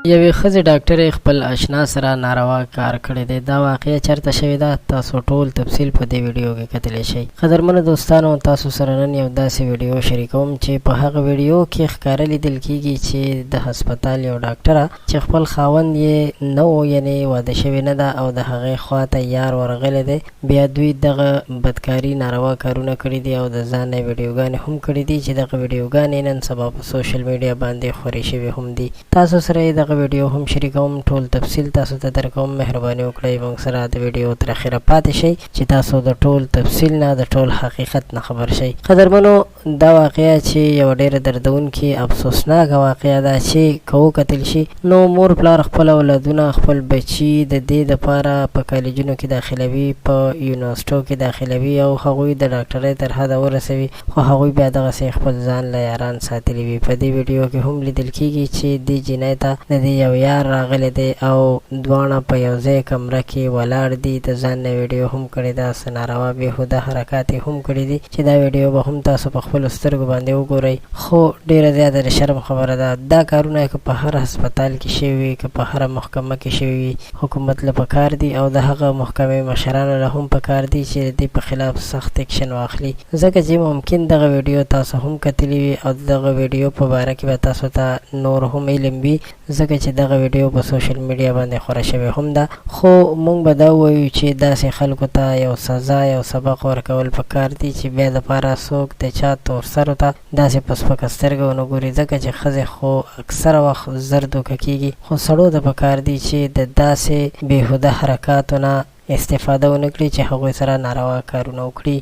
یوې ښځې ډاکټرې خپل اشنا سره ناروا کار کړی دی. دا واقعه چېرته شوې ده؟ تاسو ټول تفصیل په دې ویډیو کې کتلی شئ. قدرمنو دوستانو، تاسو سره نن یو داسې ویډیو شریکوم چې په هغه ویډیو کې ښکاره لیدل کیږي چې د هسپتال یو ډاکټره چې خپل خاوند یې نه و، یعنې واده شوې نه ده او د هغې خواته یار ورغلی دی، بیا دوی دغه بدکاري ناروا کارونه کړي دي او د ځان نه ویډیوګانې هم کړي دي چې دغه ویډیوګانې نن سبا په سوشل میډیا باندې خورې شوې هم دي. تاسو سره یې دغه ویډیو هم شریکوم، ټول تفصیل تاسو ته درکوم. مهرباني وکړئ موږ سره د ویډیو تر اخره پاتې شئ چې تاسو د ټول تفصیل نه د ټول حقیقت نه خبر شئ. قدرمنو، دا واقعه چې یو ډېره دردونکې افسوسناکه واقعه ده چې که وکتل شي نو مور پلار خپل اولادونه، خپل بچي د دې دپاره په کالجونو کې داخلوي، په یونیورسټو کې داخلوي او هغوی د ډاکټرۍ تر حده ورسوي، خو هغوی بیا دغسې خپل ځان له یاران ساتلي وي. په دې ویډیو کې هم لیدل کیږي چې دې جینۍ ته د دې یو یار راغلی دی او دواړه په یو ځای کمره کې ولاړ دي. د ځان نه ویډیو هم کړې ده، څه ناروا بېهوده حرکات یې هم کړي دي چې دا ویډیو به هم تاسو په خپلو سترګو باندې وګورئ. خو ډېره زیاته د شرم خبره ده. دا کارونه که په هر هسپتال کې شوي وي، که په هره محکمه کې شوي وي، حکومت له پکار دي او د هغه محکمې مشرانو له هم پکار دي چې د دې په خلاف سخت اکشن واخلي، ځکه چې ممکن دغه ویډیو تاسو هم کتلی وي او دغه ویډیو په باره کې به تاسو ته نور هم علم وي، ځکه چې دغه ویډیو په سوشل میډیا باندې خوره شوې هم ده. خو موږ به دا ووایو چې داسې خلکو ته یو سزا، یو سبق ورکول پکار دي چې بیا دپاره څوک د چا تور سرو ته داسې په سپکه سترګه ونه ګوري، ځکه چې ښځې خو اکثره وخت زر دوکه کېږي. خو سړو ته پکار دي چې د داسې بېهوده حرکاتو نه استفاده ونه کړي چې هغوی سره ناروا کارونه وکړي.